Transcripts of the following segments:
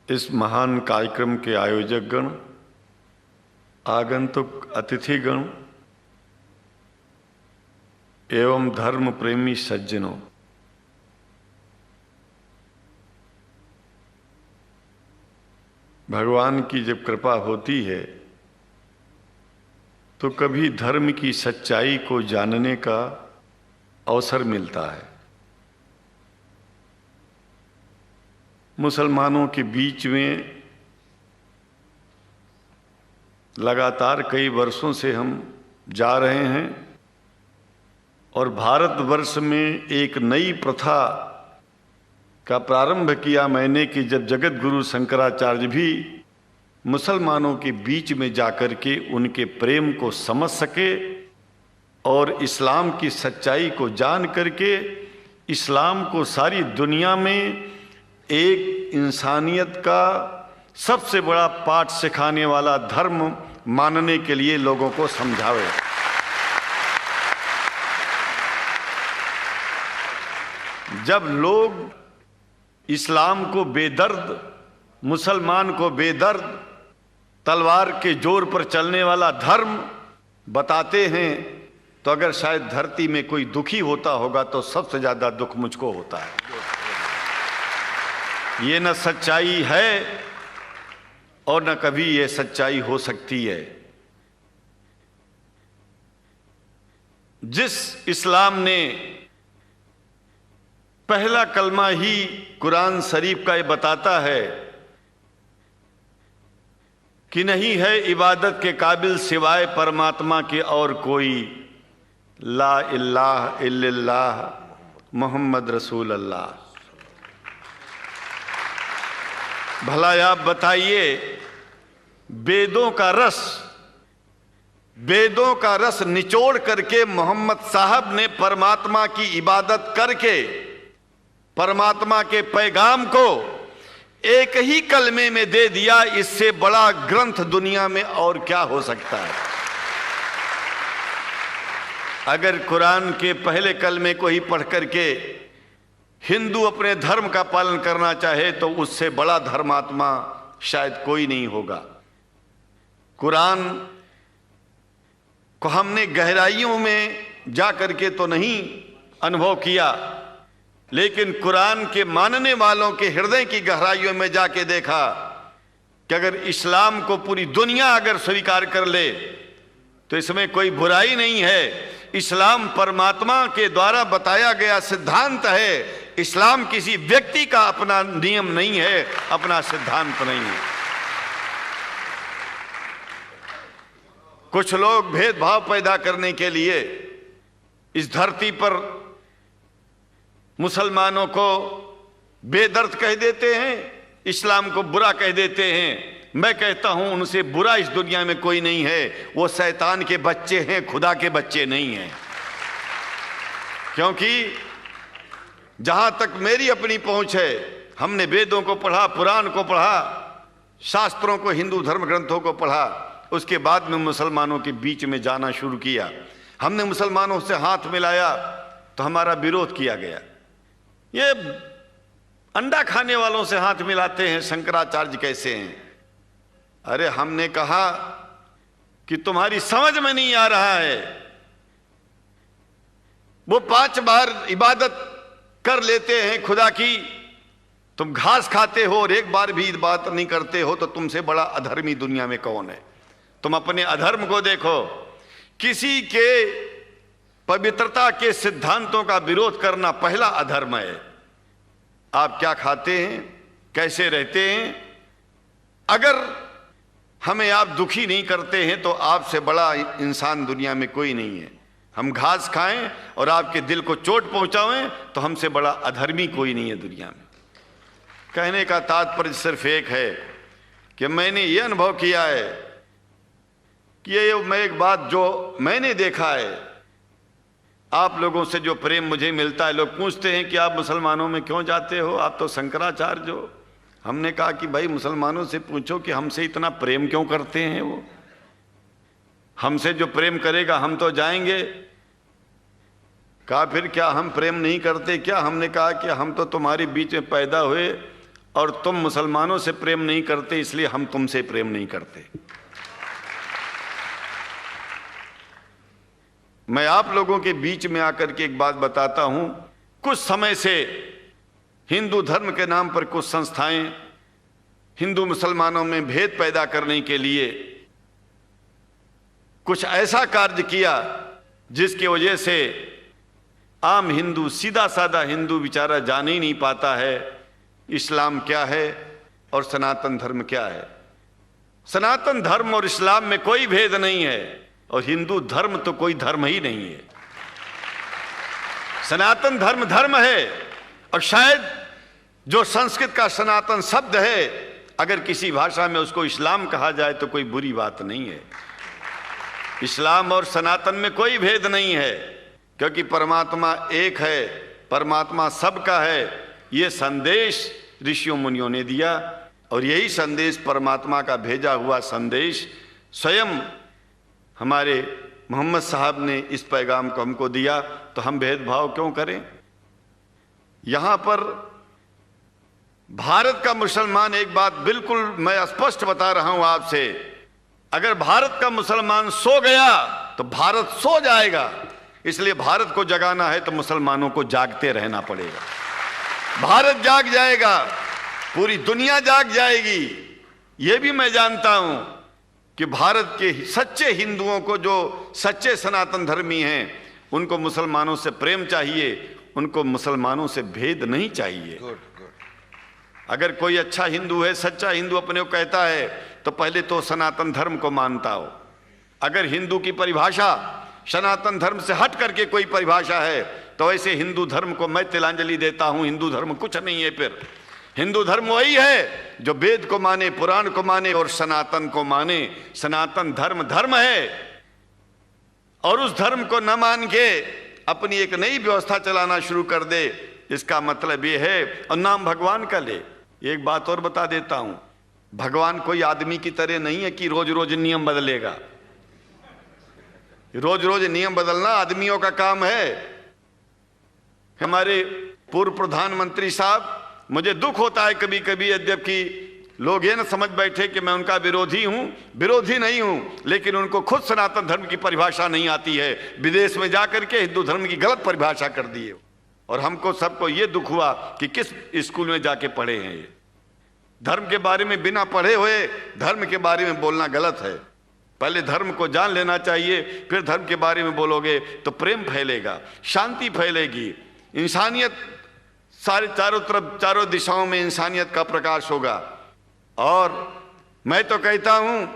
इस महान कार्यक्रम के आयोजक गण, आगंतुक अतिथिगण एवं धर्म प्रेमी सज्जनों, भगवान की जब कृपा होती है तो कभी धर्म की सच्चाई को जानने का अवसर मिलता है। मुसलमानों के बीच में लगातार कई वर्षों से हम जा रहे हैं और भारतवर्ष में एक नई प्रथा का प्रारंभ किया मैंने कि जब जगत गुरु शंकराचार्य भी मुसलमानों के बीच में जाकर के उनके प्रेम को समझ सके और इस्लाम की सच्चाई को जान करके इस्लाम को सारी दुनिया में एक इंसानियत का सबसे बड़ा पाठ सिखाने वाला धर्म मानने के लिए लोगों को समझावे। जब लोग इस्लाम को बेदर्द, मुसलमान को बेदर्द, तलवार के जोर पर चलने वाला धर्म बताते हैं तो अगर शायद धरती में कोई दुखी होता होगा तो सबसे ज्यादा दुख मुझको होता है। ये न सच्चाई है और न कभी ये सच्चाई हो सकती है। जिस इस्लाम ने पहला कलमा ही कुरान शरीफ का ये बताता है कि नहीं है इबादत के काबिल सिवाय परमात्मा के और कोई, ला इलाहा इल्लल्लाह मोहम्मद रसूल अल्लाह। भला आप बताइए, वेदों का रस निचोड़ करके मोहम्मद साहब ने परमात्मा की इबादत करके परमात्मा के पैगाम को एक ही कलमे में दे दिया। इससे बड़ा ग्रंथ दुनिया में और क्या हो सकता है। अगर कुरान के पहले कलमे को ही पढ़ करके हिंदू अपने धर्म का पालन करना चाहे तो उससे बड़ा धर्मात्मा शायद कोई नहीं होगा। कुरान को हमने गहराइयों में जा करके तो नहीं अनुभव किया, लेकिन कुरान के मानने वालों के हृदय की गहराइयों में जाके देखा कि अगर इस्लाम को पूरी दुनिया अगर स्वीकार कर ले तो इसमें कोई बुराई नहीं है। इस्लाम परमात्मा के द्वारा बताया गया सिद्धांत है। इस्लाम किसी व्यक्ति का अपना नियम नहीं है, अपना सिद्धांत नहीं है। कुछ लोग भेदभाव पैदा करने के लिए इस धरती पर मुसलमानों को बेदर्द कह देते हैं, इस्लाम को बुरा कह देते हैं। मैं कहता हूं उनसे बुरा इस दुनिया में कोई नहीं है। वो शैतान के बच्चे हैं, खुदा के बच्चे नहीं हैं। क्योंकि जहां तक मेरी अपनी पहुंच है, हमने वेदों को पढ़ा, पुराण को पढ़ा, शास्त्रों को, हिंदू धर्म ग्रंथों को पढ़ा। उसके बाद में मुसलमानों के बीच में जाना शुरू किया। हमने मुसलमानों से हाथ मिलाया तो हमारा विरोध किया गया। ये अंडा खाने वालों से हाथ मिलाते हैं, शंकराचार्य कैसे हैं। अरे हमने कहा कि तुम्हारी समझ में नहीं आ रहा है। वो 5 बार इबादत कर लेते हैं खुदा की, तुम घास खाते हो और एक बार भी इबादत नहीं करते हो, तो तुमसे बड़ा अधर्मी दुनिया में कौन है। तुम अपने अधर्म को देखो। किसी के पवित्रता के सिद्धांतों का विरोध करना पहला अधर्म है। आप क्या खाते हैं, कैसे रहते हैं, अगर हमें आप दुखी नहीं करते हैं तो आपसे बड़ा इंसान दुनिया में कोई नहीं है। हम घास खाएं और आपके दिल को चोट पहुंचाएं तो हमसे बड़ा अधर्मी कोई नहीं है दुनिया में। कहने का तात्पर्य सिर्फ एक है कि मैंने ये अनुभव किया है कि ये मैं एक बात जो मैंने देखा है, आप लोगों से जो प्रेम मुझे मिलता है, लोग पूछते हैं कि आप मुसलमानों में क्यों जाते हो, आप तो शंकराचार्य हो। हमने कहा कि भाई मुसलमानों से पूछो कि हमसे इतना प्रेम क्यों करते हैं। वो हमसे जो प्रेम करेगा हम तो जाएंगे। कहा फिर क्या हम प्रेम नहीं करते क्या। हमने कहा कि हम तो तुम्हारे बीच में पैदा हुए और तुम मुसलमानों से प्रेम नहीं करते, इसलिए हम तुमसे प्रेम नहीं करते। मैं आप लोगों के बीच में आकर के एक बात बताता हूं। कुछ समय से हिंदू धर्म के नाम पर कुछ संस्थाएं हिंदू मुसलमानों में भेद पैदा करने के लिए कुछ ऐसा कार्य किया जिसकी वजह से आम हिंदू, सीधा साधा हिंदू बेचारा जान ही नहीं पाता है इस्लाम क्या है और सनातन धर्म क्या है। सनातन धर्म और इस्लाम में कोई भेद नहीं है, और हिंदू धर्म तो कोई धर्म ही नहीं है। सनातन धर्म धर्म है, और शायद जो संस्कृत का सनातन शब्द है, अगर किसी भाषा में उसको इस्लाम कहा जाए तो कोई बुरी बात नहीं है। इस्लाम और सनातन में कोई भेद नहीं है, क्योंकि परमात्मा एक है, परमात्मा सबका है। ये संदेश ऋषियों मुनियों ने दिया, और यही संदेश परमात्मा का भेजा हुआ संदेश स्वयं हमारे मोहम्मद साहब ने इस पैगाम को हमको दिया। तो हम भेदभाव क्यों करें? यहां पर भारत का मुसलमान, एक बात बिल्कुल मैं स्पष्ट बता रहा हूं आपसे, अगर भारत का मुसलमान सो गया तो भारत सो जाएगा। इसलिए भारत को जगाना है तो मुसलमानों को जागते रहना पड़ेगा। भारत जाग जाएगा, पूरी दुनिया जाग जाएगी। यह भी मैं जानता हूं कि भारत के सच्चे हिंदुओं को, जो सच्चे सनातन धर्मी हैं, उनको मुसलमानों से प्रेम चाहिए, उनको मुसलमानों से भेद नहीं चाहिए। अगर कोई अच्छा हिंदू है, सच्चा हिंदू अपने को कहता है, तो पहले तो सनातन धर्म को मानता हो। अगर हिंदू की परिभाषा सनातन धर्म से हट करके कोई परिभाषा है, तो ऐसे हिंदू धर्म को मैं तिलांजलि देता हूं। हिंदू धर्म कुछ नहीं है। फिर हिंदू धर्म वही है जो वेद को माने, पुराण को माने और सनातन को माने। सनातन धर्म धर्म है, और उस धर्म को न मान के अपनी एक नई व्यवस्था चलाना शुरू कर दे, इसका मतलब ये है, और नाम भगवान का ले। एक बात और बता देता हूं, भगवान कोई आदमी की तरह नहीं है कि रोज रोज नियम बदलेगा। रोज रोज नियम बदलना आदमियों का काम है। हमारे पूर्व प्रधानमंत्री साहब, मुझे दुख होता है कभी कभी, यद्यपि लोग ये न समझ बैठे कि मैं उनका विरोधी हूं। विरोधी नहीं हूं, लेकिन उनको खुद सनातन धर्म की परिभाषा नहीं आती है। विदेश में जाकर के हिंदू धर्म की गलत परिभाषा कर दी है, और हमको सबको ये दुख हुआ कि किस स्कूल में जाके पढ़े हैं। ये धर्म के बारे में बिना पढ़े हुए धर्म के बारे में बोलना गलत है। पहले धर्म को जान लेना चाहिए, फिर धर्म के बारे में बोलोगे तो प्रेम फैलेगा, शांति फैलेगी, इंसानियत सारे चारों तरफ, चारों दिशाओं में इंसानियत का प्रकाश होगा। और मैं तो कहता हूं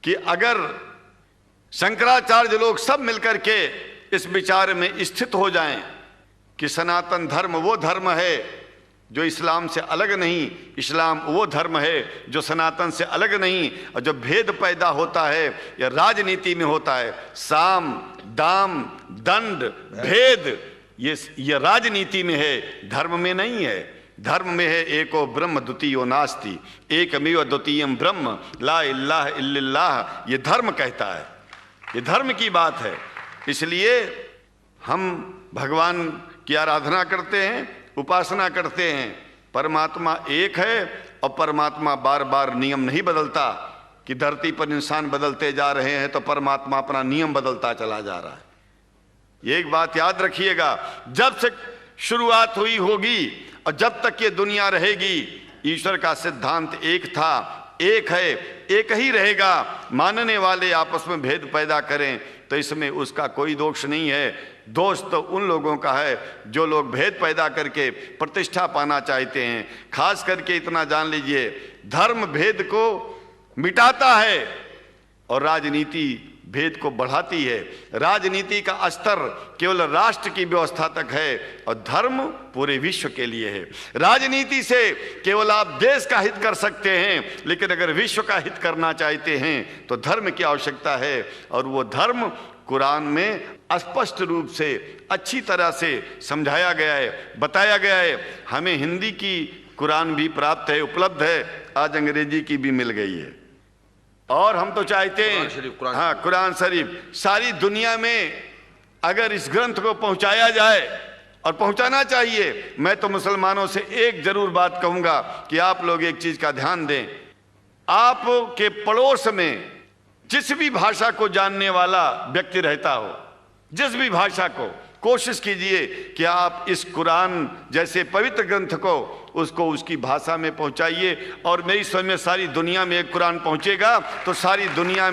कि अगर शंकराचार्य लोग सब मिलकर के इस विचार में स्थित हो जाएं कि सनातन धर्म वो धर्म है जो इस्लाम से अलग नहीं, इस्लाम वो धर्म है जो सनातन से अलग नहीं, और जो भेद पैदा होता है या राजनीति में होता है, साम दाम दंड भेद, ये राजनीति में है, धर्म में नहीं है। धर्म में है एको ब्रह्म द्वितीयो नास्ति, एकमेव द्वितीयम ब्रह्म ला इलाहा इल्लल्लाह। ये धर्म कहता है, ये धर्म की बात है। इसलिए हम भगवान की आराधना करते हैं, उपासना करते हैं। परमात्मा एक है, और परमात्मा बार बार नियम नहीं बदलता कि धरती पर इंसान बदलते जा रहे हैं तो परमात्मा अपना नियम बदलता चला जा रहा है। एक बात याद रखिएगा, जब से शुरुआत हुई होगी और जब तक ये दुनिया रहेगी, ईश्वर का सिद्धांत एक था, एक है, एक ही रहेगा। मानने वाले आपस में भेद पैदा करें तो इसमें उसका कोई दोष नहीं है। दोष तो उन लोगों का है जो लोग भेद पैदा करके प्रतिष्ठा पाना चाहते हैं। खास करके इतना जान लीजिए, धर्म भेद को मिटाता है और राजनीति भेद को बढ़ाती है। राजनीति का स्तर केवल राष्ट्र की व्यवस्था तक है, और धर्म पूरे विश्व के लिए है। राजनीति से केवल आप देश का हित कर सकते हैं, लेकिन अगर विश्व का हित करना चाहते हैं तो धर्म की आवश्यकता है। और वो धर्म कुरान में स्पष्ट रूप से अच्छी तरह से समझाया गया है, बताया गया है। हमें हिंदी की कुरान भी प्राप्त है, उपलब्ध है, आज अंग्रेजी की भी मिल गई है। और हम तो चाहते हैं, हाँ, कुरान शरीफ सारी दुनिया में अगर इस ग्रंथ को पहुंचाया जाए और पहुंचाना चाहिए। मैं तो मुसलमानों से एक जरूर बात कहूंगा कि आप लोग एक चीज का ध्यान दें, आपके पड़ोस में जिस भी भाषा को जानने वाला व्यक्ति रहता हो, जिस भी भाषा को, कोशिश कीजिए कि आप इस कुरान जैसे पवित्र ग्रंथ को उसको उसकी भाषा में पहुंचाइए। और मेरी समझ में सारी दुनिया में एक कुरान पहुंचेगा तो सारी दुनिया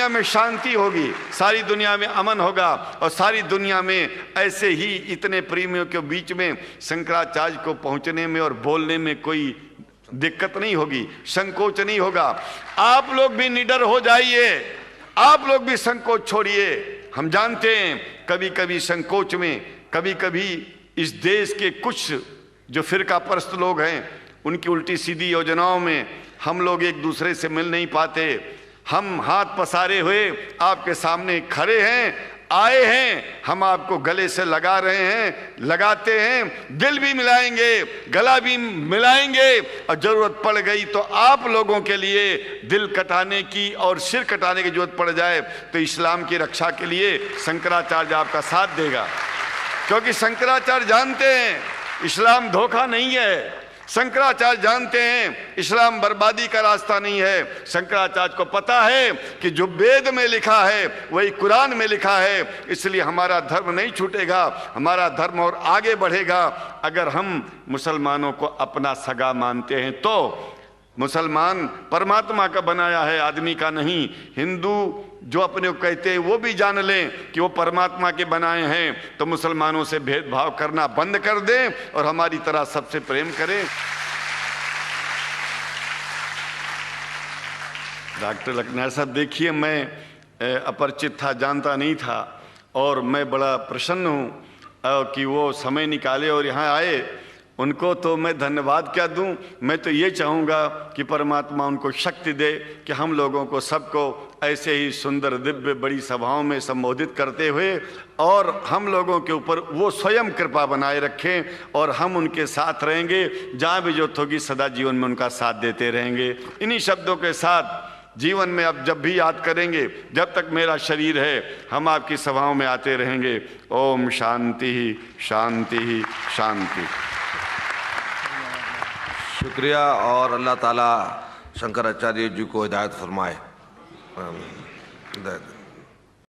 में शांति होगी, सारी दुनिया में अमन होगा, और सारी दुनिया में ऐसे ही इतने प्रेमियों के बीच में शंकराचार्य को पहुंचने में और बोलने में कोई दिक्कत नहीं होगी, संकोच नहीं होगा। आप लोग भी निडर हो जाइए, आप लोग भी संकोच छोड़िए। हम जानते हैं कभी कभी संकोच में, कभी कभी इस देश के कुछ जो फिरका परस्त लोग हैं उनकी उल्टी सीधी योजनाओं में हम लोग एक दूसरे से मिल नहीं पाते। हम हाथ पसारे हुए आपके सामने खड़े हैं, आए हैं, हम आपको गले से लगा रहे हैं, लगाते हैं, दिल भी मिलाएंगे, गला भी मिलाएंगे, और जरूरत पड़ गई तो आप लोगों के लिए दिल कटाने की और सिर कटाने की जरूरत पड़ जाए तो इस्लाम की रक्षा के लिए शंकराचार्य आपका साथ देगा। क्योंकि शंकराचार्य जानते हैं इस्लाम धोखा नहीं है, शंकराचार्य जानते हैं इस्लाम बर्बादी का रास्ता नहीं है। शंकराचार्य को पता है कि जो वेद में लिखा है वही कुरान में लिखा है, इसलिए हमारा धर्म नहीं छूटेगा, हमारा धर्म और आगे बढ़ेगा। अगर हम मुसलमानों को अपना सगा मानते हैं तो मुसलमान परमात्मा का बनाया है, आदमी का नहीं। हिंदू जो अपने को कहते हैं वो भी जान लें कि वो परमात्मा के बनाए हैं, तो मुसलमानों से भेदभाव करना बंद कर दें और हमारी तरह सबसे प्रेम करें। डॉक्टर लखनार साहब, देखिए मैं अपरिचित था, जानता नहीं था, और मैं बड़ा प्रसन्न हूँ कि वो समय निकाले और यहाँ आए। उनको तो मैं धन्यवाद क्या दूं, मैं तो ये चाहूँगा कि परमात्मा उनको शक्ति दे कि हम लोगों को सबको ऐसे ही सुंदर दिव्य बड़ी सभाओं में संबोधित करते हुए और हम लोगों के ऊपर वो स्वयं कृपा बनाए रखें, और हम उनके साथ रहेंगे, जहाँ भी जरूरत होगी सदा जीवन में उनका साथ देते रहेंगे। इन्हीं शब्दों के साथ जीवन में अब जब भी याद करेंगे, जब तक मेरा शरीर है हम आपकी सभाओं में आते रहेंगे। ओम शांति ही शांति ही शांति। शुक्रिया, और अल्लाह ताला शंकराचार्य जी को हिदायत फरमाए।